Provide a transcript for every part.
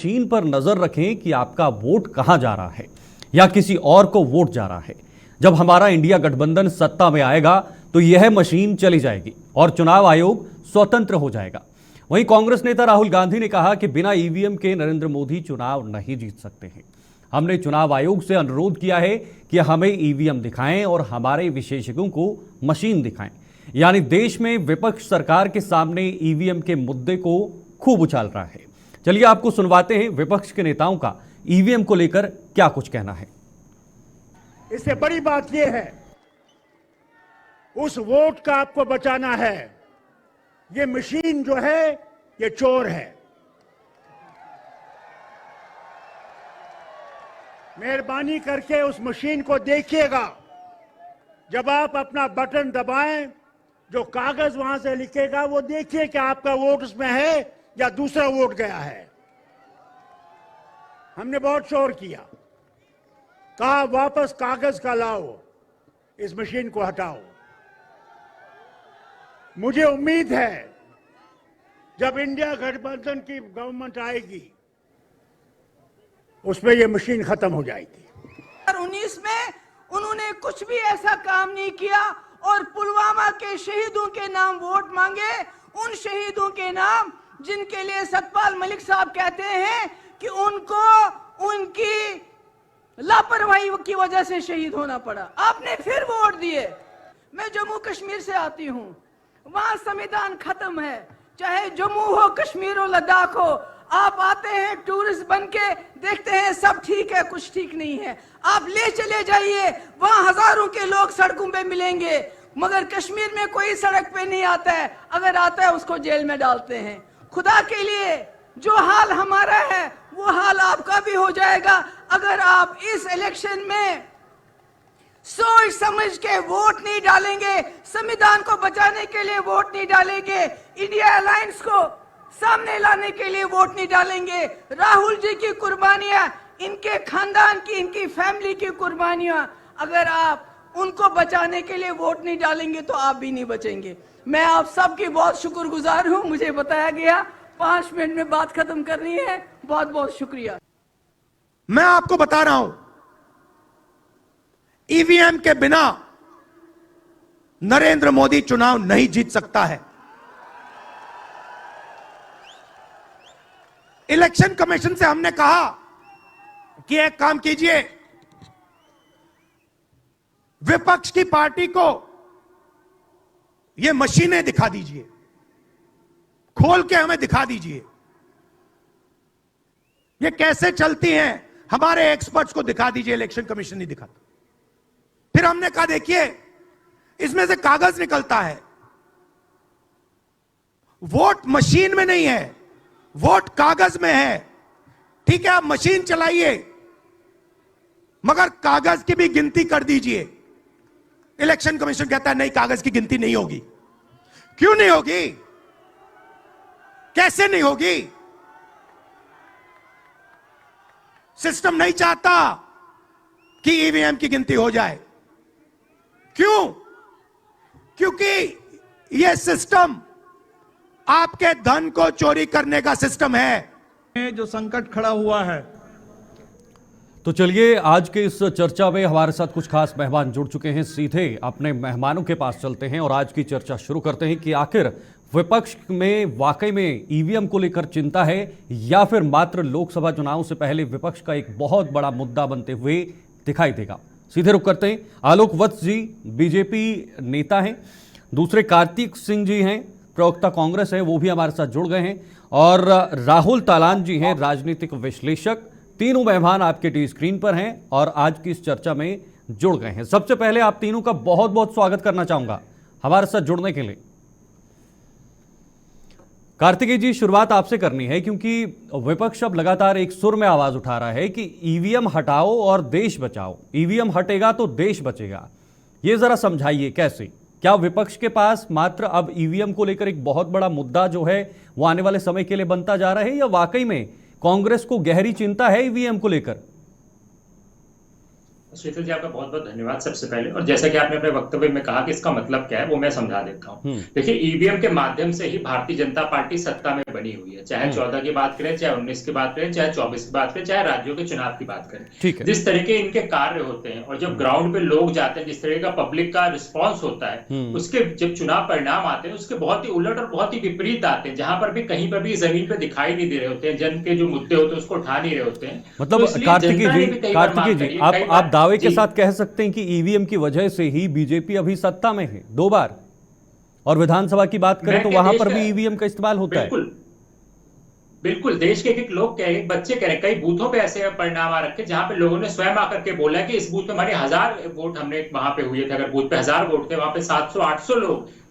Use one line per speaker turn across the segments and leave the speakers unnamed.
Machine पर नजर रखें कि आपका वोट कहां जा रहा है या किसी और को वोट जा रहा है। जब हमारा इंडिया गठबंधन सत्ता में आएगा तो यह मशीन चली जाएगी और चुनाव आयोग स्वतंत्र हो जाएगा। वहीं कांग्रेस नेता राहुल गांधी ने कहा कि बिना ईवीएम के नरेंद्र मोदी चुनाव नहीं जीत सकते हैं। हमने चुनाव आयोग से अनुरोध किया है कि हमें ईवीएम दिखाएं और हमारे विशेषज्ञों को मशीन दिखाएं। यानी देश में विपक्ष सरकार के सामने ईवीएम के मुद्दे को खूब उछाल रहा है। चलिए आपको सुनवाते हैं विपक्ष के नेताओं का ईवीएम को लेकर क्या कुछ कहना है।
इससे बड़ी बात यह है, उस वोट का आपको बचाना है। ये मशीन जो है ये चोर है। मेहरबानी करके उस मशीन को देखिएगा। जब आप अपना बटन दबाएं, जो कागज वहां से लिखेगा वो देखिए कि आपका वोट उसमें है या दूसरा वोट गया है। हमने बहुत शोर किया, कहा वापस कागज का लाओ, इस मशीन को हटाओ। मुझे उम्मीद है जब इंडिया गठबंधन की गवर्नमेंट आएगी उसमें यह मशीन खत्म हो जाएगी।
2019 में उन्होंने कुछ भी ऐसा काम नहीं किया और पुलवामा के शहीदों के नाम वोट मांगे, उन शहीदों के नाम जिनके लिए सतपाल मलिक साहब कहते हैं कि उनको उनकी लापरवाही की वजह से शहीद होना पड़ा। आपने फिर वोट दिए। मैं जम्मू कश्मीर से आती हूं, वहां संविधान खत्म है, चाहे जम्मू हो, कश्मीर हो, लद्दाख हो। आप आते हैं टूरिस्ट बन के, देखते हैं सब ठीक है, कुछ ठीक नहीं है। आप ले चले जाइए, वहां हजारों के लोग सड़कों पे मिलेंगे, मगर कश्मीर में कोई सड़क पे नहीं आता है। अगर आता है उसको जेल में डालते हैं। खुदा के लिए जो हाल हमारा है वो हाल आपका भी हो जाएगा अगर आप इस इलेक्शन में सोच समझ के वोट नहीं डालेंगे, संविधान को बचाने के लिए वोट नहीं डालेंगे, इंडिया अलायंस को सामने लाने के लिए वोट नहीं डालेंगे। राहुल जी की कुर्बानियां, इनके खानदान की, इनकी फैमिली की कुर्बानियां, अगर आप उनको बचाने के लिए वोट नहीं डालेंगे तो आप भी नहीं बचेंगे। मैं आप सबकी बहुत शुक्रगुजार हूं। मुझे बताया गया 5 मिनट में बात खत्म करनी है। बहुत बहुत शुक्रिया।
मैं आपको बता रहा हूं, ईवीएम के बिना नरेंद्र मोदी चुनाव नहीं जीत सकता है। इलेक्शन कमीशन से हमने कहा कि एक काम कीजिए, विपक्ष की पार्टी को ये मशीनें दिखा दीजिए, खोल के हमें दिखा दीजिए ये कैसे चलती हैं, हमारे एक्सपर्ट्स को दिखा दीजिए। इलेक्शन कमीशन नहीं दिखाता। फिर हमने कहा देखिए इसमें से कागज निकलता है, वोट मशीन में नहीं है, वोट कागज में है। ठीक है, आप मशीन चलाइए मगर कागज की भी गिनती कर दीजिए। इलेक्शन कमीशन कहता है नहीं, कागज की गिनती नहीं होगी। क्यों नहीं होगी? कैसे नहीं होगी? सिस्टम नहीं चाहता कि ईवीएम की गिनती हो जाए। क्यों? क्योंकि यह सिस्टम आपके धन को चोरी करने का सिस्टम है।
जो संकट खड़ा हुआ है।
तो चलिए आज के इस चर्चा में हमारे साथ कुछ खास मेहमान जुड़ चुके हैं। सीधे अपने मेहमानों के पास चलते हैं और आज की चर्चा शुरू करते हैं कि आखिर विपक्ष में वाकई में ईवीएम को लेकर चिंता है या फिर मात्र लोकसभा चुनाव से पहले विपक्ष का एक बहुत बड़ा मुद्दा बनते हुए दिखाई देगा। सीधे रुख करते हैं। आलोक वत्स जी बीजेपी नेता हैं, दूसरे कार्तिक सिंह जी हैं, प्रवक्ता कांग्रेस है, वो भी हमारे साथ जुड़ गए हैं, और राहुल तालान जी हैं, राजनीतिक विश्लेषक। तीनों मेहमान आपके टी स्क्रीन पर हैं और आज की इस चर्चा में जुड़ गए हैं। सबसे पहले आप तीनों का बहुत बहुत स्वागत करना चाहूंगा हमारे साथ जुड़ने के लिए। कार्तिकेय जी, शुरुआत आपसे करनी है क्योंकि विपक्ष अब लगातार एक सुर में आवाज उठा रहा है कि ईवीएम हटाओ और देश बचाओ। ईवीएम हटेगा तो देश बचेगा। ये जरा समझाइए कैसे? क्या विपक्ष के पास मात्र अब ईवीएम को लेकर एक बहुत बड़ा मुद्दा जो है वो आने वाले समय के लिए बनता जा रहा है या वाकई में कांग्रेस को गहरी चिंता है ईवीएम को लेकर?
शीतल जी, आपका बहुत बहुत धन्यवाद सबसे पहले। और जैसा कि आपने अपने वक्तव्य में कहा कि इसका मतलब क्या है, वो मैं समझा देता हूँ। देखिए, ईवीएम के माध्यम से ही भारतीय जनता पार्टी सत्ता में बनी हुई है, चाहे 14 की बात करें, चाहे 19 की बात करें, चाहे 24 की बात करें, चाहे राज्यों के चुनाव की बात करें। जिस तरीके इनके कार्य होते हैं और जब ग्राउंड पे लोग जाते हैं, जिस तरह का पब्लिक का रिस्पॉन्स होता है, उसके जब चुनाव परिणाम आते हैं उसके बहुत ही उलट और बहुत ही विपरीत आते हैं, जहां पर भी कहीं पर भी जमीन पे दिखाई नहीं दे रहे होते हैं, जन के जो मुद्दे होते हैं उसको उठा नहीं रहे होते हैं।
मतलब कार्तिकेय जी, आप दावे के साथ कह सकते हैं कि ईवीएम की वजह से ही बीजेपी अभी सत्ता में है 2 बार, और विधानसभा की बात करें तो वहां पर भी ईवीएम का इस्तेमाल होता है।
बिल्कुल, देश के एक लोग कह रहे, बच्चे कह रहे, कई बूथों पे ऐसे परिणाम आ रखे जहां पे लोगों ने स्वयं आकर के बोला कि इस बूथ पे हमारे 1000 वोट हमने वहां पे हुए थे, अगर बूथ पे 1000 वोट थे, वहां पे 700-800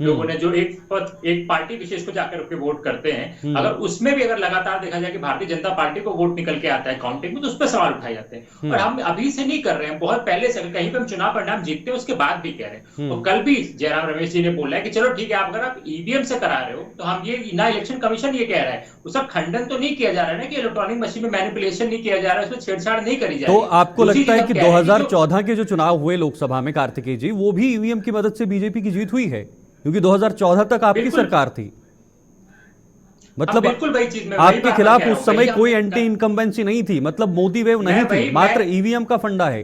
लोगों ने, जो एक पार्टी विशेष को जाकर के वोट करते हैं, अगर उसमें भी अगर लगातार देखा जाए कि भारतीय जनता पार्टी को वोट निकल के आता है काउंटिंग में, तो उस पर सवाल उठाए जाते हैं। और हम अभी से नहीं कर रहे हैं, बहुत पहले से, कहीं पे हम चुनाव परिणाम जीतते हैं उसके बाद भी कह रहे हैं। और कल भी जयराम रमेश जी ने बोला है कि चलो ठीक है, अगर आप ईवीएम से करा रहे हो तो हम ये ना, इलेक्शन कमीशन ये कह रहा है, उसका खंडन तो नहीं किया जा रहा है कि इलेक्ट्रॉनिक मशीन में मैनिपुलेशन नहीं किया जा रहा है, उसमें छेड़छाड़ नहीं करी जा रही।
तो आपको लगता है कि 2014 के जो चुनाव हुए लोकसभा में, कार्तिकेय जी, वो भी ईवीएम की मदद से बीजेपी की जीत हुई है? क्योंकि 2014 तक आपकी सरकार थी, मतलब आपके खिलाफ उस समय कोई एंटी इनकम्बेंसी नहीं थी, मतलब मोदी वेव नहीं थी, मात्र ईवीएम का फंडा है।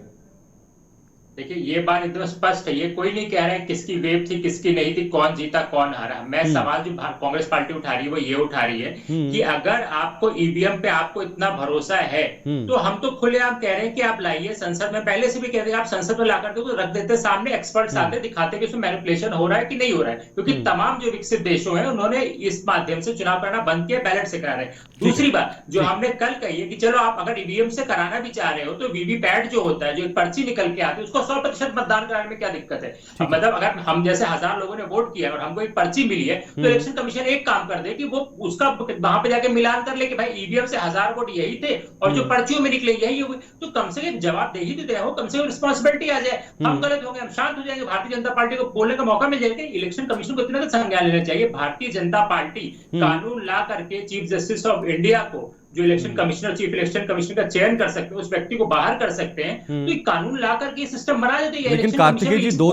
देखिए, ये बात एकदम स्पष्ट है, ये कोई नहीं कह रहा है किसकी वेव थी किसकी नहीं थी, कौन जीता कौन हारा। मैं सवाल जो कांग्रेस पार्टी उठा रही है वो ये उठा रही है कि अगर आपको ईवीएम पे आपको इतना भरोसा है तो हम तो खुलेआम कह रहे हैं कि आप लाइए संसद में, पहले से भी कह रहे हैं आप संसद में लाकर के तो रख देते, सामने एक्सपर्ट्स आते दिखाते कि उसमें मैनिपुलेशन हो रहा है कि नहीं हो रहा है, क्योंकि तमाम जो विकसित देशों हैं उन्होंने इस माध्यम से चुनाव करना बंद किया, बैलेट से करा रहे हैं। दूसरी बात जो हमने कल कही है कि चलो आप अगर ईवीएम से कराना भी चाह रहे हो तो वीवीपैट जो होता है, जो एक पर्ची निकल के आती है, उसको 100% मतदान कराने में क्या दिक्कत है? मतलब अगर हम जैसे 1000 लोगों ने वोट किया और हमको एक पर्ची मिली है तो इलेक्शन कमीशन एक काम कर दे कि वो उसका वहां पे जाके मिलान कर ले कि भाई ईवीएम से 1000 वोट यही थे और जो पर्चियों में निकले यही हुए, तो कम से कम जवाब दे ही देते हो, कम से कम रिस्पांसिबिलिटी आ जाए। हम गलत हो गए, हम शांत हो जाएंगे, भारतीय जनता पार्टी को बोलने का मौका मिल जाएगा। इलेक्शन कमीशन को इतना संज्ञान लेना चाहिए। भारतीय जनता पार्टी कानून ला करके चीफ जस्टिस ऑफ इंडिया को, जो election commissioner, chief election commissioner का चयन कर सकते हैं, उस व्यक्ति को बाहर कर सकते हैं, तो ये कानून ला करके सिस्टम बना देते हैं।
लेकिन कार्तिकेय जी, 2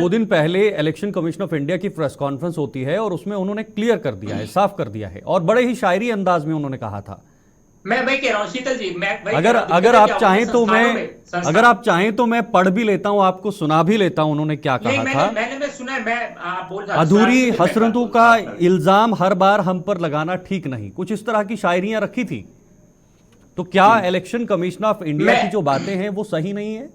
दिन पहले इलेक्शन कमीशन ऑफ इंडिया की प्रेस कॉन्फ्रेंस होती है और उसमें उन्होंने क्लियर कर दिया है, साफ कर दिया है, और बड़े ही शायरी अंदाज में उन्होंने कहा था।
मैं वही कह रहा हूं शीतल जी,
अगर आप चाहें तो मैं पढ़ भी लेता हूं, आपको सुना भी लेता हूं उन्होंने क्या कहा था।
मैंने सुना है, मैं बोल रहा,
अधूरी हसरतों का इल्जाम हर बार हम पर लगाना ठीक नहीं, कुछ इस तरह की शायरियां रखी थी। तो क्या इलेक्शन कमीशन ऑफ इंडिया की जो बातें हैं वो सही नहीं है?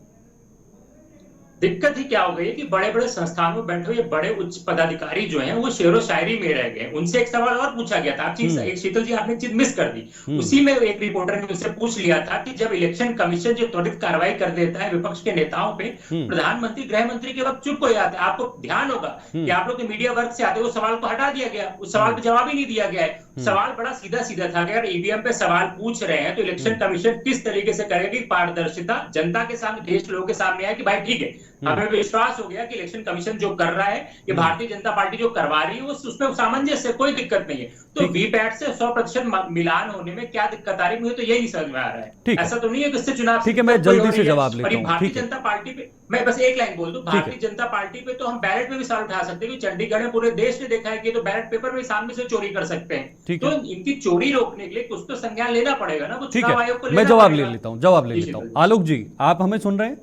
दिक्कत ही क्या हो गई है कि बड़े बड़े संस्थानों में बैठे हुए बड़े उच्च पदाधिकारी जो हैं वो शेरो शायरी में रह गए। उनसे एक सवाल और पूछा गया था, एक शीतल जी आपने चीज मिस कर दी। उसी में एक रिपोर्टर ने उनसे पूछ लिया था कि जब इलेक्शन कमीशन जो त्वरित कार्रवाई कर देता है विपक्ष के नेताओं पे, प्रधानमंत्री गृह मंत्री के वक्त चुप हो जाते हैं। आपको ध्यान होगा कि आप लोग के मीडिया वर्ग से आते हुए सवाल को हटा दिया गया, उस सवाल पर जवाब ही नहीं दिया गया है। सवाल बड़ा सीधा सीधा था कि अगर ईवीएम पे सवाल पूछ रहे हैं तो इलेक्शन कमीशन किस तरीके से करेगा कि पारदर्शिता जनता के सामने, देश लोगों के सामने आए कि भाई ठीक है, हमें विश्वास हो गया कि इलेक्शन कमीशन जो कर रहा है, ये भारतीय जनता पार्टी जो करवा रही है उसमें सामंजस्य, कोई दिक्कत नहीं है। तो वीपैट से 100% मिलान होने में क्या दिक्कत आ रही है, मुझे तो यही नहीं समझ में आ रहा है। ऐसा तो नहीं है कि इससे चुनाव,
ठीक है, मैं जल्दी से जवाब लेता हूं।
भारतीय जनता पार्टी पे मैं बस एक लाइन बोल दूं, भारतीय जनता पार्टी पे तो हम बैलेट में भी सवाल उठा सकते हैं कि चंडीगढ़ में पूरे देश ने देखा है कि तो बैलेट पेपर में सामने से चोरी कर सकते हैं। तो इनकी चोरी रोकने के लिए कुछ तो संज्ञान लेना पड़ेगा ना, वो चुनाव आयोग को। मैं
जवाब ले लेता हूं। आलोक जी, आप हमें सुन रहे हैं?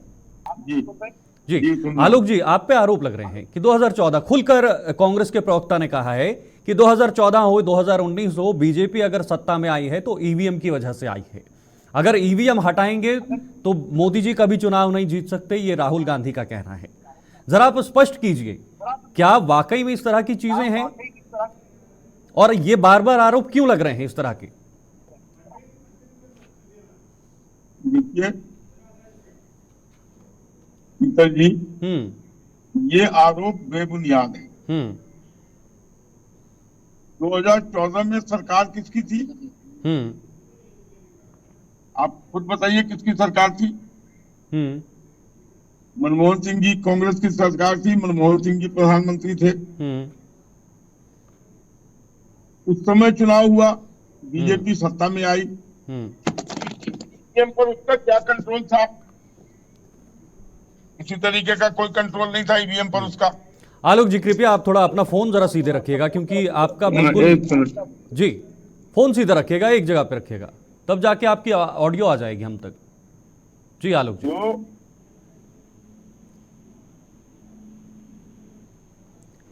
जी आलोक जी, आप पे आरोप लग रहे हैं कि 2014, खुलकर कांग्रेस के प्रवक्ता ने कहा है कि 2014 हो 2019 हो, बीजेपी अगर सत्ता में आई है तो ईवीएम की वजह से आई है। अगर ईवीएम हटाएंगे तो मोदी जी कभी चुनाव नहीं जीत सकते, ये राहुल गांधी का कहना है। जरा आप स्पष्ट कीजिए, क्या वाकई में इस तरह की चीजें हैं और ये बार बार आरोप क्यों लग रहे हैं इस तरह के?
देखिए शीतल जी, ये आरोप बेबुनियाद है। 2014 में सरकार किसकी थी? आप खुद बताइए किसकी सरकार थी? मनमोहन सिंह जी कांग्रेस की सरकार थी, मनमोहन सिंह जी प्रधानमंत्री थे। उस समय चुनाव हुआ, बीजेपी सत्ता में आई। पर उसका क्या कंट्रोल था? किसी तरीके का कोई कंट्रोल नहीं था ईवीएम पर उसका।
आलोक जी कृपया आप थोड़ा अपना फोन जरा सीधे रखिएगा, क्योंकि आपका
एक
बिल्कुल
मिनट।
जी फोन सीधा रखिएगा, एक जगह पे रखिएगा, तब जाके आपकी ऑडियो आ जाएगी हम तक। जी आलोक जी।
वो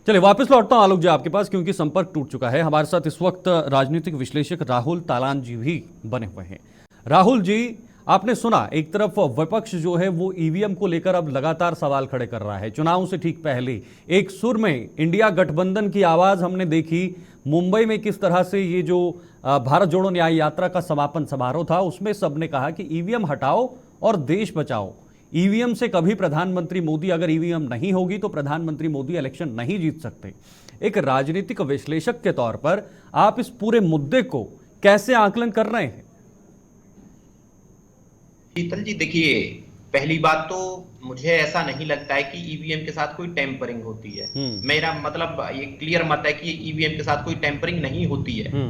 चलिए वापस लौटता हूं आलोक जी आपके पास, क्योंकि संपर्क टूट चुका है। हमारे साथ इस वक्त राजनीतिक विश्लेषक राहुल तालान जी भी बने हुए हैं। राहुल जी, आपने सुना एक तरफ विपक्ष जो है वो ईवीएम को लेकर अब लगातार सवाल खड़े कर रहा है। चुनाव से ठीक पहले एक सुर में इंडिया गठबंधन की आवाज हमने देखी। मुंबई में किस तरह से ये जो भारत जोड़ो न्याय यात्रा का समापन समारोह था, उसमें सबने कहा कि ईवीएम हटाओ और देश बचाओ। ईवीएम से कभी प्रधानमंत्री मोदी, अगर ईवीएम नहीं होगी तो प्रधानमंत्री मोदी इलेक्शन नहीं जीत सकते। एक राजनीतिक विश्लेषक के तौर पर आप इस पूरे मुद्दे को कैसे आकलन कर रहे हैं?
शीतल जी, देखिए, पहली बात तो मुझे ऐसा नहीं लगता है कि ईवीएम के साथ कोई टेम्परिंग होती है। मेरा मतलब ये क्लियर मत है कि ईवीएम के साथ कोई टेम्परिंग नहीं होती है।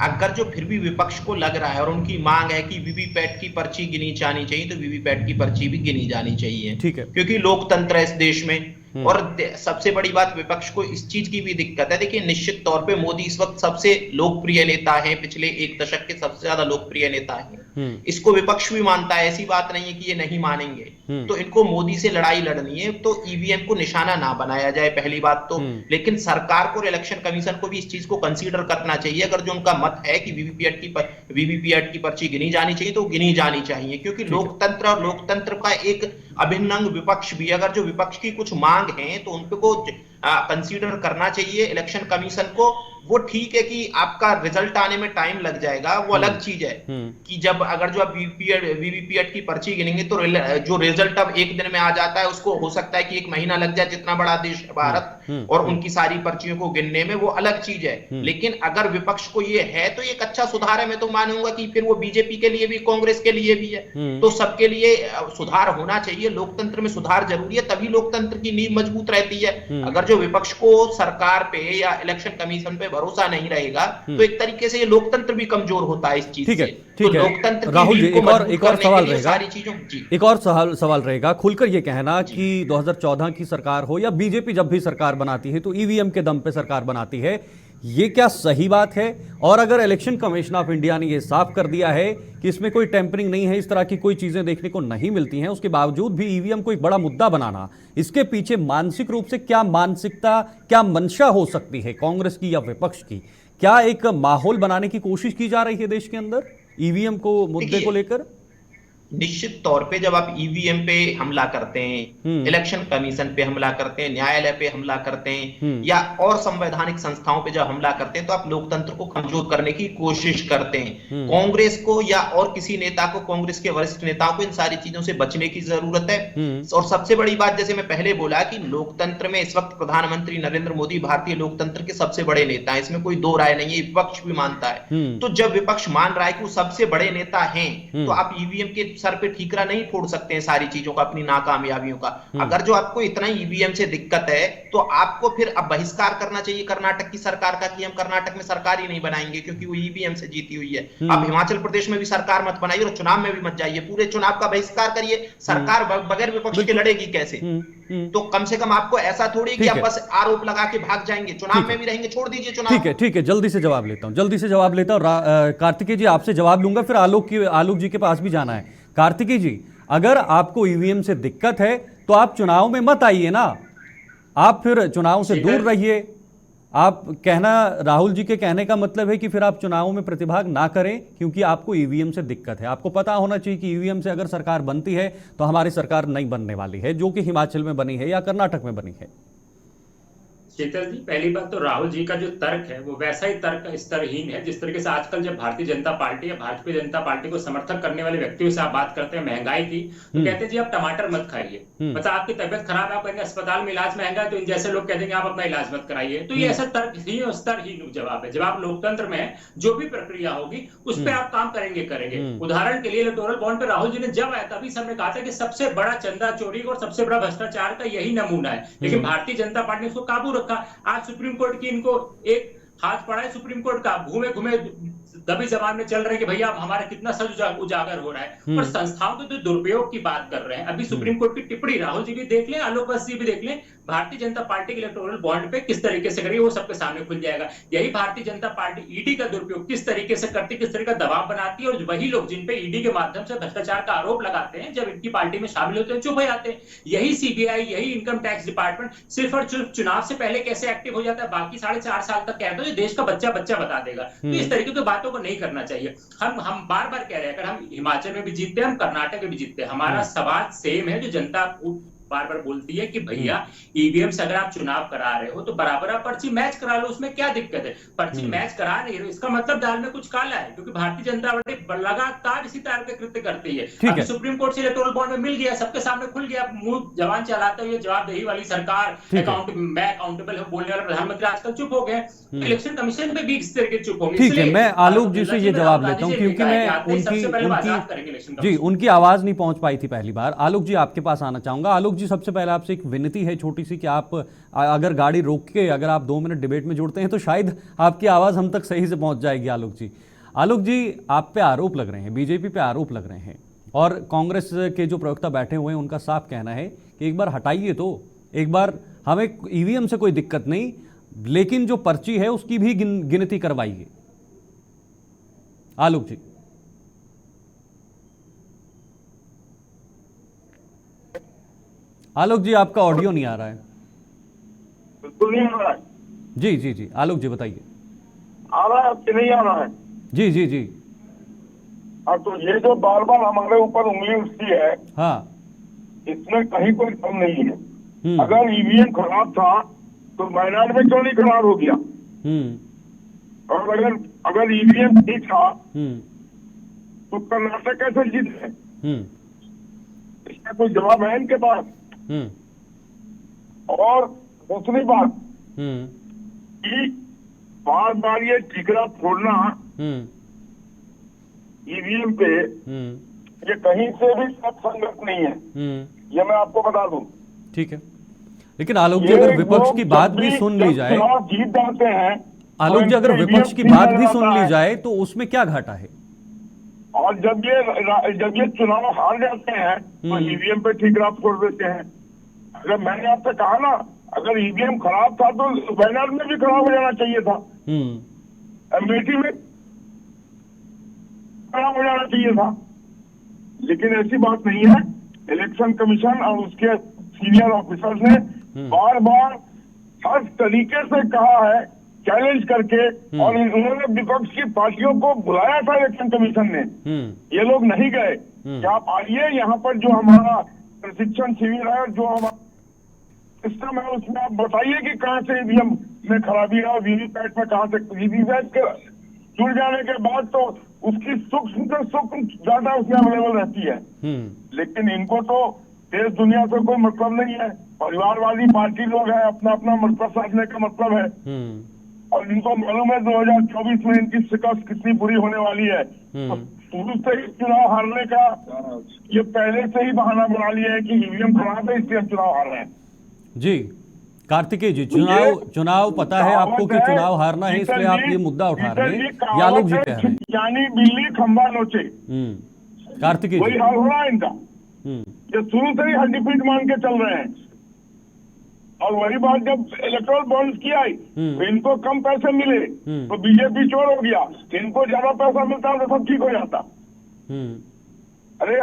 अगर जो फिर भी विपक्ष को लग रहा है और उनकी मांग है कि वीवीपैट की पर्ची गिनी जानी चाहिए, तो वीवीपैट की पर्ची भी गिनी जानी चाहिए।
ठीक है,
क्योंकि लोकतंत्र है इस देश में। और सबसे बड़ी बात, विपक्ष को इस चीज की भी दिक्कत है। देखिए, निश्चित तौर पे मोदी इस वक्त सबसे लोकप्रिय नेता है, पिछले एक दशक के सबसे ज्यादा लोकप्रिय नेता है। इसको विपक्ष भी मानता है, ऐसी बात नहीं है कि ये नहीं मानेंगे। तो इनको मोदी से लड़ाई लड़नी है, तो ईवीएम को निशाना ना बनाया जाए, पहली बात तो। लेकिन सरकार को और इलेक्शन कमीशन को भी इस चीज को कंसीडर करना चाहिए। अगर जो उनका मत है कि वीवीपैट की पर्ची गिनी जानी चाहिए, तो गिनी जानी चाहिए। क्योंकि लोकतंत्र और लोकतंत्र का एक अभिन्न अंग विपक्ष भी। अगर जो विपक्ष की कुछ मांग है तो उनको कंसीडर करना चाहिए इलेक्शन कमीशन को। वो ठीक है कि आपका रिजल्ट आने में टाइम लग जाएगा, वो अलग चीज है कि जब अगर जो आप वीवीपैट की पर्ची गिनेंगे तो जो रिजल्ट अब एक दिन में आ जाता है, उसको हो सकता है कि एक महीना लग जाए, जितना बड़ा देश है भारत, और उनकी सारी पर्चियों को गिनने में, वो अलग चीज है। लेकिन अगर विपक्ष को ये है तो एक अच्छा सुधार है। मैं तो मानूंगा कि फिर वो बीजेपी के लिए भी, कांग्रेस के लिए भी है, तो सबके लिए सुधार होना चाहिए। लोकतंत्र में सुधार जरूरी है, तभी लोकतंत्र की नींव मजबूत रहती है। अगर जो विपक्ष को सरकार पे या इलेक्शन कमीशन पे भरोसा नहीं रहेगा, तो एक तरीके से ये लोकतंत्र भी कमजोर होता है इस चीज से।
ठीक है
लोकतंत्र
राहुल जी, एक और सवाल रहेगा,
सारी चीजों जी,
एक और सवाल रहेगा। खुलकर ये कहना कि 2014 की सरकार हो या बीजेपी जब भी सरकार बनाती है तो ईवीएम के दम पे सरकार बनाती है, ये क्या सही बात है? और अगर इलेक्शन कमीशन ऑफ इंडिया ने यह साफ कर दिया है कि इसमें कोई टेम्परिंग नहीं है, इस तरह की कोई चीजें देखने को नहीं मिलती हैं, उसके बावजूद भी ईवीएम को एक बड़ा मुद्दा बनाना, इसके पीछे मानसिक रूप से क्या मानसिकता, क्या मंशा हो सकती है कांग्रेस की या विपक्ष की? क्या एक माहौल बनाने की कोशिश की जा रही है देश के अंदर ईवीएम को मुद्दे को लेकर?
निश्चित तौर पे जब आप ईवीएम पे हमला करते हैं, इलेक्शन कमीशन पे हमला करते हैं, न्यायालय पे हमला करते हैं, या और संवैधानिक संस्थाओं पे जब हमला करते हैं, तो आप लोकतंत्र को कमजोर करने की कोशिश करते हैं। कांग्रेस को या और किसी नेता को, कांग्रेस के वरिष्ठ नेताओं को इन सारी चीजों से बचने की जरूरत है। और सबसे बड़ी बात, जैसे मैं पहले बोला कि लोकतंत्र में इस वक्त प्रधानमंत्री नरेंद्र मोदी भारतीय लोकतंत्र के सबसे बड़े नेता है, इसमें कोई दो राय नहीं है, विपक्ष भी मानता है। तो जब विपक्ष मान रहा है कि वो सबसे बड़े नेता हैं, तो आप ईवीएम के सर पे ठीकरा नहीं फोड़ सकते हैं सारी चीजों का, अपनी नाकामयाबियों का। अगर जो आपको इतना ईवीएम से दिक्कत है, तो आपको फिर अब बहिष्कार करना चाहिए कर्नाटक की सरकार का, कि हम कर्नाटक में सरकार ही नहीं बनाएंगे क्योंकि वो ईवीएम से जीती हुई है। अब हिमाचल प्रदेश में भी सरकार मत बनाइए और चुनाव में भी मत जाइए, पूरे चुनाव का बहिष्कार करिए। सरकार बगैर विपक्ष के लड़ेगी कैसे? तो कम से कम आपको ऐसा थोड़ी कि आप बस आरोप लगा के भाग जाएंगे, चुनाव में भी रहेंगे, छोड़ दीजिए चुनाव।
ठीक है, जल्दी से जवाब लेता हूं। कार्तिकेय जी आपसे जवाब लूंगा, फिर आलोक जी के पास भी जाना है। कार्तिकेय जी, अगर आपको ईवीएम से दिक्कत है तो आप चुनाव में मत आइए ना, आप फिर चुनाव से दूर रहिए। आप कहना, राहुल जी के कहने का मतलब है कि फिर आप चुनावों में प्रतिभाग ना करें क्योंकि आपको ईवीएम से दिक्कत है। आपको पता होना चाहिए कि ईवीएम से अगर सरकार बनती है तो हमारी सरकार नहीं बनने वाली है, जो कि हिमाचल में बनी है या कर्नाटक में बनी है।
शीतल जी, पहली बात तो राहुल जी का जो तर्क है वो वैसा ही तर्क स्तरहीन है जिस तरीके से आजकल जब भारतीय जनता पार्टी या भाजपा जनता पार्टी को समर्थन करने वाले व्यक्तियों से आप बात करते हैं महंगाई की, तो कहते हैं जी आप टमाटर मत खाइए, मतलब आपकी तबियत खराब है, आप कहेंगे अस्पताल में इलाज महंगा है, तो इन जैसे लोग कहते हैं आप अपना इलाज मत कराइए। तो ये ऐसा तर्कहीन और स्तरहीन जवाब है। जब आप लोकतंत्र में जो भी प्रक्रिया होगी उस पर आप काम करेंगे। उदाहरण के लिए इलेक्टोरल बॉन्ड पे राहुल जी ने जब आया तभी सबने कहा था कि सबसे बड़ा चंदा चोरी और सबसे बड़ा भ्रष्टाचार का यही नमूना है, लेकिन भारतीय जनता पार्टी ने उसको काबू रखा। आज सुप्रीम कोर्ट की इनको एक हाथ पड़ा है सुप्रीम कोर्ट का, घूमे घूमे दबी जबान में चल रहे हैं कि भैया हमारा कितना सच उजागर हो रहा है, और संस्थाओं के तो दुरुपयोग की बात कर रहे हैं। अभी सुप्रीम कोर्ट की टिप्पणी राहुल जी भी देख लें, आलोक वर्मा जी भी देख लें, भारतीय जनता पार्टी के इलेक्टोरल बॉन्ड पे किस तरीके से करी, वो सबके सामने खुल जाएगा। यही भारतीय जनता पार्टी ईडी का दुरुपयोग किस तरीके से करती, किस तरह का दबाव बनाती है, और वही लोग जिन पे ईडी के माध्यम से भ्रष्टाचार का आरोप लगाते हैं, जब इनकी पार्टी में शामिल होते हैं चुप हो जाते हैं। यही सीबीआई, यही इनकम टैक्स डिपार्टमेंट सिर्फ और सिर्फ चुनाव से पहले कैसे एक्टिव हो जाता है, बाकी 4.5 साल तक कहता है देश का बच्चा बता देगा। तो इस तरीके की बातों को नहीं करना चाहिए। हम बार बार कह रहे हैं, अगर हम हिमाचल में भी जीतते हैं, हम कर्नाटक में भी जीतते हैं, हमारा सवाल सेम है जो जनता बार बार बोलती है कि भैया ईवीएम से अगर आप चुनाव करा रहे हो तो बराबर आप पर्ची मैच करा लो, उसमें क्या दिक्कत है? पर्ची मैच करा नहीं रहे इसका मतलब दाल में कुछ काला है, क्योंकि भारतीय जनता पार्टी लगातार इसी तरह के कृत्य करती है। अभी सुप्रीम कोर्ट से इलेक्टोरल बॉन्ड में मिल गया, सबके सामने खुल गया, मुंह जवान चलाते हुए जवाबदेही वाली सरकार, मैं अकाउंटेबल है बोलने वाला प्रधानमंत्री आजकल चुप हो गए। इलेक्शन कमीशन पे भी इस तरह के चुप हो गए।
ठीक है, मैं आलोक जी से ये जवाब लेता हूं, क्योंकि मैं उनकी आवाज नहीं पहुंच पाई थी पहली बार। आलोक जी आपके पास आना चाहूंगा। आलोक जी, सबसे पहले आपसे एक विनती है छोटी सी, कि आप अगर गाड़ी रोक के अगर आप 2 मिनट डिबेट में जुड़ते हैं तो शायद आपकी आवाज हम तक सही से पहुंच जाएगी। आलोक जी, आप पे आरोप लग रहे हैं, बीजेपी पे आरोप लग रहे हैं, और कांग्रेस के जो प्रवक्ता बैठे हुए हैं उनका साफ कहना है कि एक बार हटाइए, तो एक बार हमें ईवीएम से कोई दिक्कत नहीं, लेकिन जो पर्ची है उसकी भी गिनती करवाइए। आलोक जी। आलोक जी, आपका ऑडियो नहीं आ रहा है।
बिल्कुल नहीं आ रहा है।
जी जी जी, आलोक जी बताइए।
आ रहा है कि नहीं आ रहा है?
जी जी जी।
हाँ, तो ये जो बार बार हमारे ऊपर उंगली उठती है,
हाँ,
इसमें कहीं कोई कम नहीं है। अगर ईवीएम खराब था तो वायनाड में क्यों नहीं खराब हो गया? और अगर ईवीएम ठीक था तो कर्नाटक कैसे जीत है? इसका कोई जवाब है इनके पास? और दूसरी बात कि बार बार ये टिकरा फोड़ना ईवीएम पे, ये कहीं से भी संगत नहीं है, ये मैं आपको बता दूं।
ठीक है, लेकिन आलोक जी अगर विपक्ष की बात भी सुन ली जाए,
जीत जाते हैं,
आलोक जी अगर विपक्ष की बात भी सुन ली जाए तो उसमें क्या घाटा है?
और जब ये चुनाव हार जाते हैं तो ईवीएम पे ठिकरा फोड़ देते हैं। अगर मैंने आपसे कहा ना, अगर ईवीएम खराब था तो वायनाड में भी खराब हो जाना चाहिए था, अमेठी में खराब हो जाना चाहिए था, लेकिन ऐसी बात नहीं है। इलेक्शन कमीशन और उसके सीनियर ऑफिसर्स ने बार बार हर तरीके से कहा है, चैलेंज करके, और उन्होंने विपक्ष की पार्टियों को बुलाया था इलेक्शन कमीशन ने, ये लोग नहीं गए कि आप आइए यहाँ पर जो हमारा प्रशिक्षण शिविर है, जो हमारा सिस्टम है, उसमें आप बताइए कि कहाँ से ईवीएम में खराबी है और वीवीपैट में कहाँ से। वीवीपैट के जुड़ जाने के बाद तो उसकी सूक्ष्म से सूक्ष्म डाटा उसमें अवेलेबल रहती है, लेकिन इनको तो देश दुनिया से कोई मतलब नहीं है। परिवारवादी पार्टी लोग हैं, अपना अपना मतलब साधने का मतलब है, और इनको मालूम है 2024 में इनकी शिकस्त कितनी बुरी होने वाली है। तो शुरू से ही चुनाव हारने का ये पहले से ही बहाना बना लिया है कि ईवीएम खराब है इसलिए हम चुनाव हार रहे हैं।
जी कार्तिकेय जी, चुनाव पता है आपको कि चुनाव हारना है, इसलिए आप ये मुद्दा उठा रहे हैं, आलोक जी कह रहे हैं।
यानी बिल्ली खंबा नोचे,
कार्तिकेय जी
वही हाल हो रहा है इनका। ये शुरू से ही हड्डी पीट मान के चल रहे हैं, और वही बात जब इलेक्टोरल बॉन्ड्स की आई तो इनको कम पैसे मिले तो बीजेपी चोर हो गया, इनको ज्यादा पैसा मिलता तो सब ठीक हो जाता। अरे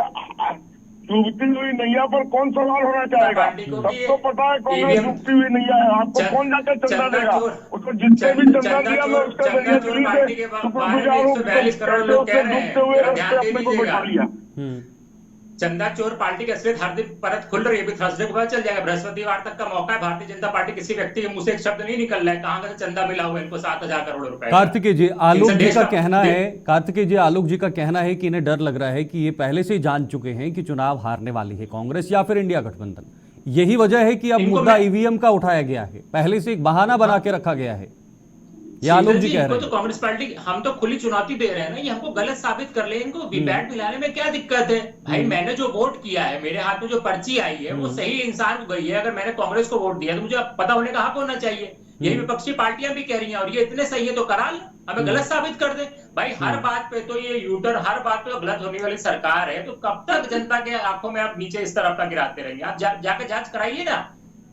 डूबती हुई नैया पर कौन सवार होना चाहेगा? सबको पता है कांग्रेस डूबती हुई नैया है, आपको कौन जाकर चंदा देगा? उसको जितने भी चंदा दिया मैं उसका जरिए दिल्ली से शुक्रगुजार हूँ, डूबते हुए रास्ते अपने को बैठा लिया।
चंदा चोर पार्टी की असलियत हर दिन परत खुल रही है, अभी थर्सडे को पता चल जाएगा, बृहस्पतिवार तक का मौका है। भारतीय जनता पार्टी किसी व्यक्ति के मुंह से एक शब्द नहीं निकल रहा है कहां से चंदा मिला हुआ है इनको 7,000 करोड़ रुपए।
कार्तिकेय जी, आलोक जी का कहना है, कार्तिकेय जी आलोक जी का कहना है कि इन्हें डर लग रहा है कि ये पहले से ही जान चुके हैं कि चुनाव हारने वाली है कांग्रेस या फिर इंडिया गठबंधन। यही वजह है कि अब मुद्दा ईवीएम का उठाया गया है, पहले से एक बहाना बना के रखा गया है। ये आलोक जी कह रहे हैं।
तो कांग्रेस पार्टी हम तो खुली चुनौती दे रहे हैं ना, ये हमको गलत साबित कर ले, इनको वीपैट मिलाने में क्या दिक्कत है भाई? मैंने जो वोट किया है, मेरे हाथ में जो पर्ची आई है वो सही इंसान को गई है। अगर मैंने कांग्रेस को वोट दिया तो मुझे पता होने का हक होना चाहिए। यही विपक्षी पार्टियां भी कह रही हैं, और ये इतने सही है तो करा ले, हमें गलत साबित कर दे भाई। हर बात पे तो ये यूटर, हर बात पे तो गलत होने वाली सरकार है, तो कब तक जनता के आंखों में आप नीचे इस तरह का गिराते रहेंगे? आप जाके जांच कराइए ना।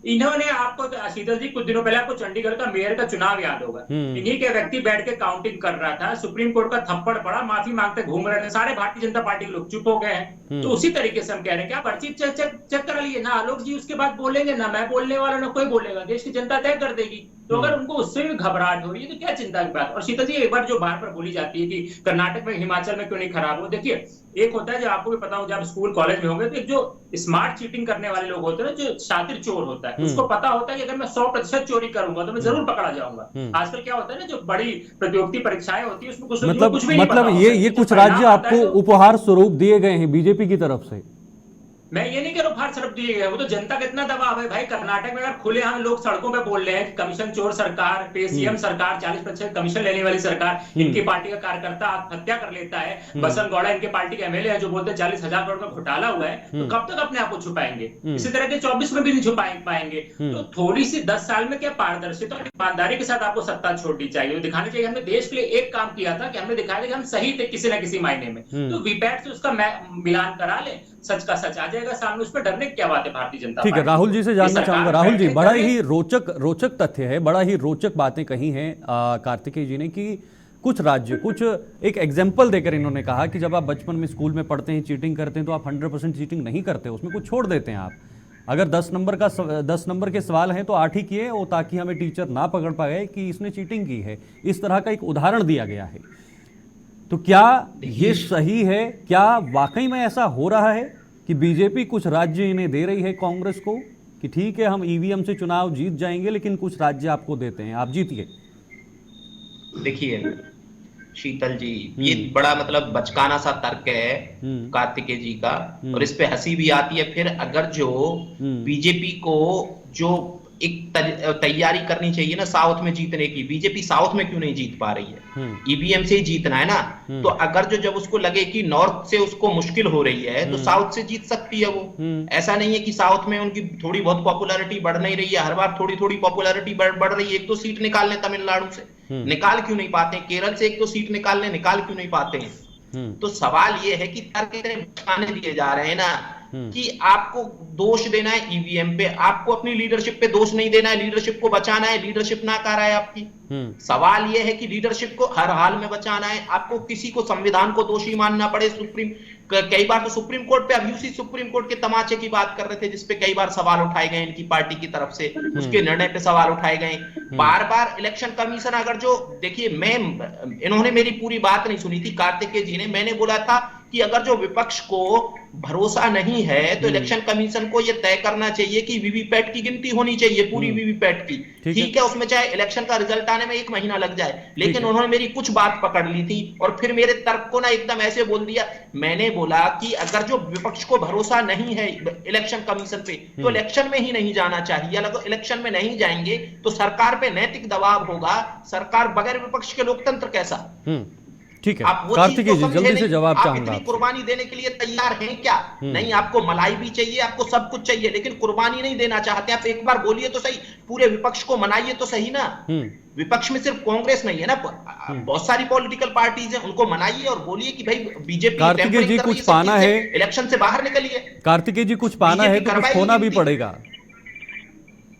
इन्होंने आपको, शीतल जी, कुछ दिनों पहले आपको चंडीगढ़ का मेयर का चुनाव याद होगा, इन्हीं के व्यक्ति बैठ के काउंटिंग कर रहा था, सुप्रीम कोर्ट का थप्पड़ पड़ा, माफी मांगते घूम रहे थे, सारे भारतीय जनता पार्टी के लोग चुप हो गए हैं। तो उसी तरीके से हम कह रहे हैं कि आप पर्ची चेक करा लिए ना, आलोक जी उसके बाद बोलेंगे ना, मैं बोलने वाला ना कोई बोलेगा, देश की जनता तय कर देगी। तो अगर उनको उससे भी घबराहट हो रही है तो क्या चिंता की बात। और शीतल जी, एक बार जो बार बार बोली जाती है कि कर्नाटक में, हिमाचल में क्यों नहीं खराब हो, देखिए एक होता है, जो आपको भी पता हो, जब स्कूल कॉलेज में होंगे, तो एक जो स्मार्ट चीटिंग करने वाले लोग होते हैं, जो शातिर चोर होता है, उसको पता होता है कि अगर मैं 100% चोरी करूंगा तो मैं जरूर पकड़ा जाऊंगा। आजकल क्या होता है ना, जो बड़ी प्रतियोगिता परीक्षाएं होती है, उसमें कुछ भी नहीं पता होता है।
ये कुछ राज्य आपको उपहार स्वरूप दिए गए हैं बीजेपी की तरफ से।
मैं ये नहीं कह रहा उपहार स्वरूप दिए गए, वो तो जनता का इतना दबाव है भाई। कर्नाटक में अगर खुले हम लोग सड़कों पे बोल रहे हैं कि कमीशन चोर सरकार, सीएम सरकार, 40% कमीशन लेने वाली सरकार, इनकी पार्टी का कार्यकर्ता आत्महत्या कर लेता है, बसंत गौड़ा इनके पार्टी के एमएलए है जो बोलते हैं 40,000 करोड़ का घोटाला हुआ है, तो कब तक अपने आप को छुपाएंगे? इसी तरह के 24 में भी नहीं छुपा पाएंगे। तो थोड़ी सी 10 साल में क्या पारदर्शिता और ईमानदारी के साथ आपको सत्ता छोड़नी चाहिए, तो दिखानी चाहिए हमने देश के लिए एक काम किया था, कि हमने दिखाया था कि हम सही थे किसी ना किसी मायने में। तो वीपैट से उसका मिलान करा ले, सच का सच आ जाएगा सामने, उस पर डरने की क्या बात है भारतीय जनता पार्टी।
ठीक है, राहुल जी से जानना चाहूंगा। राहुल जी, बड़ा ही रोचक तथ्य है, बड़ा ही रोचक बातें कही हैं कार्तिकेय जी ने, कि कुछ राज्य, कुछ एक एग्जाम्पल देकर इन्होंने कहा कि जब आप बचपन में स्कूल में पढ़ते हैं, चीटिंग करते हैं, तो आप 100% चीटिंग नहीं करते, उसमें कुछ छोड़ देते हैं आप। अगर 10 नंबर के सवाल हैं तो 8 ही किए, वो ताकि हमें टीचर ना पकड़ पाए कि इसने चीटिंग की है। इस तरह का एक उदाहरण दिया गया है। तो क्या ये सही है? क्या वाकई में ऐसा हो रहा है कि बीजेपी कुछ राज्य इन्हें दे रही है कांग्रेस को, कि ठीक है हम ईवीएम से चुनाव जीत जाएंगे, लेकिन कुछ राज्य आपको देते हैं, आप जीतिए?
देखिए शीतल जी, ये बड़ा मतलब बचकाना सा तर्क है कार्तिकेय जी का, और इस पे हंसी भी आती है। फिर अगर जो बीजेपी को जो एक तैयारी करनी चाहिए ना साउथ में जीतने की, बीजेपी साउथ में क्यों नहीं जीत पा रही है? ईवीएम से ही जीतना है ना। तो अगर जो जब उसको लगे कि नॉर्थ से उसको मुश्किल हो रही है, तो साउथ से जीत सकती है वो। ऐसा नहीं है कि साउथ में उनकी थोड़ी बहुत पॉपुलैरिटी बढ़ नहीं रही है, हर बार थोड़ी थोड़ी पॉपुलैरिटी बढ़ रही है। एक तो सीट निकाल लें तमिलनाडु से, निकाल क्यों नहीं पाते? केरल से एक तो सीट निकाल लें, निकाल क्यों नहीं पाते हैं? तो सवाल ये है कि तर्क इतने बचकाने दिए जा रहे हैं ना, कि आपको दोष देना है ईवीएम पे, आपको अपनी लीडरशिप पे दोष नहीं देना है, लीडरशिप को बचाना है, लीडरशिप नाकारा है आपकी। सवाल यह है कि लीडरशिप को हर हाल में बचाना है, आपको किसी को संविधान को दोषी मानना पड़े। कई बार तो सुप्रीम कोर्ट पे, अब यूसी सुप्रीम कोर्ट के तमाचे की बात कर रहे थे, जिसपे कई बार सवाल उठाए गए इनकी पार्टी की तरफ से, उसके निर्णय पे सवाल उठाए गए बार बार। इलेक्शन कमीशन अगर जो, देखिए इन्होंने मेरी पूरी बात नहीं सुनी थी कार्तिकेय जी ने। मैंने बोला था कि अगर जो विपक्ष को भरोसा नहीं है तो इलेक्शन कमीशन को यह तय करना चाहिए कि वीवीपैट की गिनती होनी चाहिए, पूरी वीवीपैट की। ठीक है, उसमें चाहे इलेक्शन का रिजल्ट आने में 1 महीना लग जाए, लेकिन उन्होंने मेरी कुछ बात पकड़ ली थी और फिर मेरे तर्क को ना एकदम ऐसे बोल दिया। मैंने बोला कि अगर जो विपक्ष को भरोसा नहीं है इलेक्शन कमीशन पे, तो इलेक्शन में ही नहीं जाना चाहिए। अगर इलेक्शन में नहीं जाएंगे तो सरकार पे नैतिक दबाव होगा, सरकार बगैर विपक्ष के लोकतंत्र कैसा?
ठीक है, कार्तिकेय जी जल्दी से जवाब चाहूंगा।
आप कुर्बानी देने के लिए तैयार हैं क्या? नहीं, आपको मलाई भी चाहिए, आपको सब कुछ चाहिए, लेकिन कुर्बानी नहीं देना चाहते। आप एक बार बोलिए तो सही, पूरे विपक्ष को मनाइए तो सही ना। विपक्ष में सिर्फ कांग्रेस नहीं है ना, बहुत सारी पॉलिटिकल पार्टीज हैं, उनको मनाइए और बोलिए कि भाई बीजेपी।
कार्तिकेय जी कुछ पाना है,
इलेक्शन से बाहर निकलिए।
कार्तिकेय जी कुछ पाना है तो कुछ खोना भी पड़ेगा,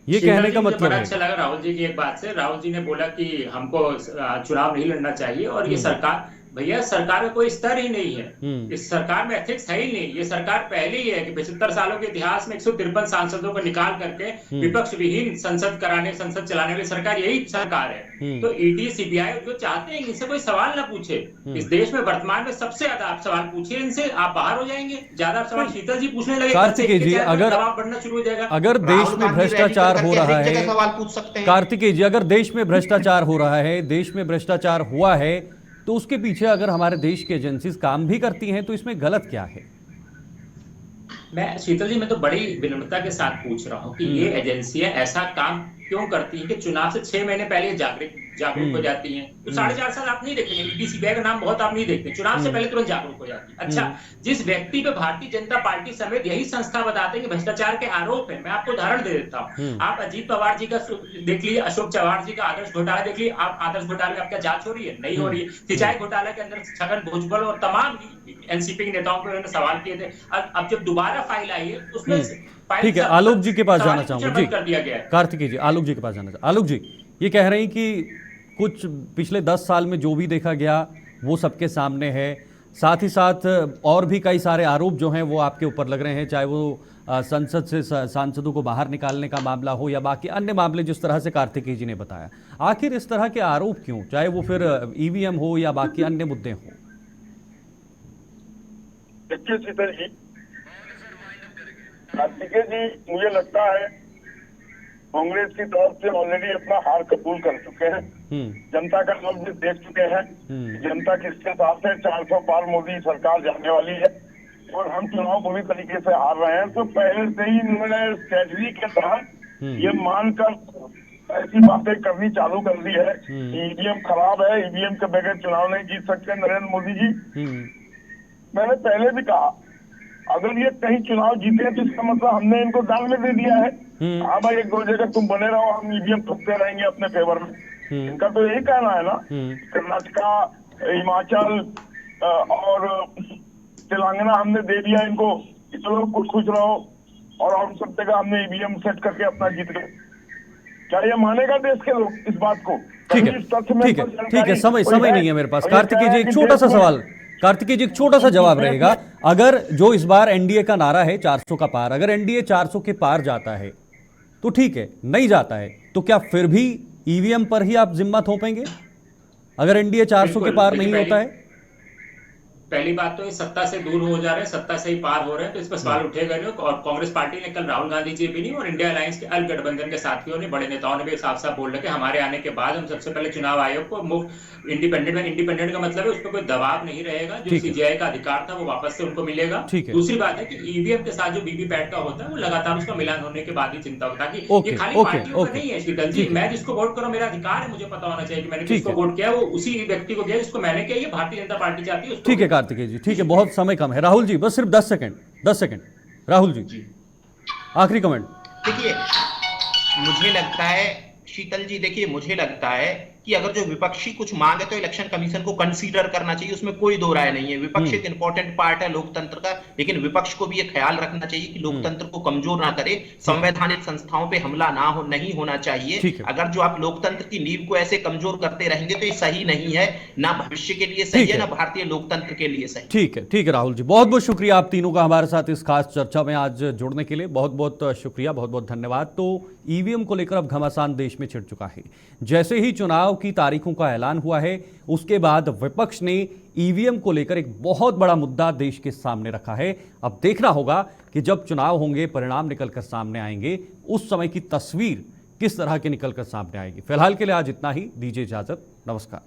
ये कहने का मतलब है।
अच्छा लगा राहुल जी की एक बात से। राहुल जी ने बोला कि हमको चुनाव नहीं लड़ना चाहिए, और ये सरकार, भैया सरकार में कोई स्तर ही नहीं है, इस सरकार में एथिक्स है ही नहीं। ये सरकार पहले ही है कि 75 सालों के इतिहास में 153 सांसदों को निकाल करके विपक्ष विहीन संसद चलाने वाली सरकार यही सरकार है। तो ईडी सीबीआई जो चाहते हैं इनसे कोई सवाल ना पूछे। इस देश में वर्तमान में सबसे ज्यादा आप सवाल पूछिए इनसे, आप बाहर हो जाएंगे। ज्यादा सवाल शीतल जी पूछने लगे,
कार्तिकेय जी अगर
दबाव बढ़ना शुरू हो जाएगा।
अगर देश में भ्रष्टाचार हो रहा है,
सवाल पूछ सकते हैं
कार्तिकेय जी, अगर देश में भ्रष्टाचार हो रहा है, देश में भ्रष्टाचार हुआ है, तो उसके पीछे अगर हमारे देश की एजेंसीज काम भी करती हैं तो इसमें गलत क्या है?
मैं शीतल जी, मैं तो बड़ी विनम्रता के साथ पूछ रहा हूँ कि ये एजेंसियां ऐसा काम क्यों करती हैं कि चुनाव से 6 महीने पहले जागरूक हो जाती हैं। तो 4.5 साल आप नहीं देखेंगे, ईडी सीबीआई का नाम बहुत आप नहीं देखते, चुनाव से पहले तुरंत जागरूक हो जाती है। अच्छा, जिस व्यक्ति पे भारतीय जनता पार्टी समेत यही संस्था बताते हैं कि भ्रष्टाचार के आरोप है, मैं आपको उदाहरण दे देता हूँ। आप अजीत पवार जी का देख लीजिए, अशोक चव्हाण जी का आदर्श घोटाला देख लीजिए, आप आदर्श घोटाले में आपका जांच हो रही है? नहीं हो रही है। सिंचाई घोटाला के अंदर छगन भुजबल और तमाम एनसीपी के नेताओं को उन्होंने सवाल किए थे। अब जब दोबारा फाइल आई है उसमें
ठीक है, आलोक जी के पास जाना चाहूंगा जी,
कर दिया गया है।
कार्तिकेय जी, आलोक जी के पास जाना चाहूंगा। आलोक जी, ये कह रहे हैं कि कुछ पिछले 10 साल में जो भी देखा गया वो सबके सामने है, साथ ही साथ और भी कई सारे आरोप जो हैं वो आपके ऊपर लग रहे हैं, चाहे वो संसद से सांसदों को बाहर निकालने का मामला हो या बाकी अन्य मामले जिस तरह से कार्तिकेय जी ने बताया। आखिर इस तरह के आरोप क्यों, चाहे वो फिर ईवीएम हो या बाकी अन्य मुद्दे हों?
देखिए शीतल जी, कार्तिकेय जी, मुझे लगता है कांग्रेस की तरफ से ऑलरेडी अपना हार कबूल कर चुके हैं। जनता का लफ्ज देख चुके हैं। जनता किसके साथ है, 400 पार मोदी सरकार जाने वाली है और हम चुनाव पूरी तरीके से हार रहे हैं। तो पहले से ही इन्होंने स्ट्रेटजी के तहत ये मानकर ऐसी बातें करनी चालू कर दी है। ईवीएम खराब है, ईवीएम के बगैर चुनाव नहीं जीत सकते नरेंद्र मोदी जी। मैंने पहले भी कहा, अगर ये कहीं चुनाव जीते तो इसका मतलब हमने इनको दाल में दे दिया है। हाँ भाई, 1-2 जगह तुम बने रहो, हम ईवीएम ठुकते रहेंगे अपने फेवर में। इनका तो यही कहना है ना। कर्नाटका, हिमाचल और तेलंगाना हमने दे दिया इनको कि चलो कुछ खुश रहो, और हम सब जगह हमने ईवीएम सेट करके अपना जीत गए। क्या ये मानेगा देश के लोग इस बात को?
ठीक है, समय नहीं है मेरे पास। कार्तिकेय जी, एक छोटा सा सवाल, कार्तिकेय जी, एक छोटा सा जवाब रहेगा। अगर जो इस बार एनडीए का नारा है 400 का पार, अगर एनडीए 400 के पार जाता है तो ठीक है, नहीं जाता है तो क्या फिर भी ईवीएम पर ही आप जिम्मा थोपेंगे अगर एनडीए 400 के पार नहीं होता है?
पहली बात तो ये सत्ता से दूर हो जा रहे हैं, सत्ता से ही पार हो रहे हैं, तो इस पर सवाल उठेगा नहीं। और कांग्रेस पार्टी ने कल राहुल गांधी जी भी नहीं और इंडिया अलायंस के अल गठबंधन के साथियों ने, बड़े नेताओं ने भी साफ साफ बोल रहे कि हमारे आने के बाद हम सबसे पहले चुनाव आयोग को मुफ्त इंडिपेंडेंट का मतलब है उस पर कोई दबाव नहीं रहेगा। जो सीजीआई का अधिकार था वो वापस से उनको मिलेगा। दूसरी बात है कि ईवीएम के साथ जो वीवीपैट का होता है वो लगातार उसका मिलान होने के बाद ही चिंता होता है। ये खाली पार्टियों का नहीं है शीतल जी, मैं जिसको वोट करूं मेरा अधिकार है, मुझे पता होना चाहिए कि मैंने किसको वोट किया, वो उसी व्यक्ति को किया जिसको मैंने किया। ये भारतीय जनता पार्टी चाहती है।
ठीक है कार्तिकेय जी, ठीक है, बहुत समय कम है। राहुल जी, बस सिर्फ 10 सेकंड। राहुल जी, आखिरी कमेंट।
देखिए, मुझे लगता है शीतल जी, देखिए मुझे लगता है कि अगर जो विपक्षी कुछ मांग है तो इलेक्शन कमीशन को कंसीडर करना चाहिए, उसमें कोई दो राय नहीं है। विपक्ष एक इंपॉर्टेंट पार्ट है लोकतंत्र का, लेकिन विपक्ष को भी ये ख्याल रखना चाहिए कि लोकतंत्र को कमजोर ना करे, संवैधानिक संस्थाओं पे हमला नहीं होना चाहिए। अगर जो आप लोकतंत्र की नींव को ऐसे कमजोर करते रहेंगे तो ये सही नहीं है, ना भविष्य के लिए सही है, ना भारतीय लोकतंत्र के लिए सही।
ठीक है राहुल जी, बहुत बहुत शुक्रिया आप तीनों का हमारे साथ इस खास चर्चा में आज जुड़ने के लिए। बहुत बहुत शुक्रिया, बहुत बहुत धन्यवाद। तो ईवीएम को लेकर अब घमासान देश में छिड़ चुका है। जैसे ही चुनाव की तारीखों का ऐलान हुआ है, उसके बाद विपक्ष ने ईवीएम को लेकर एक बहुत बड़ा मुद्दा देश के सामने रखा है। अब देखना होगा कि जब चुनाव होंगे, परिणाम निकलकर सामने आएंगे, उस समय की तस्वीर किस तरह की निकलकर सामने आएगी। फिलहाल के लिए आज इतना ही, दीजिए इजाजत, नमस्कार।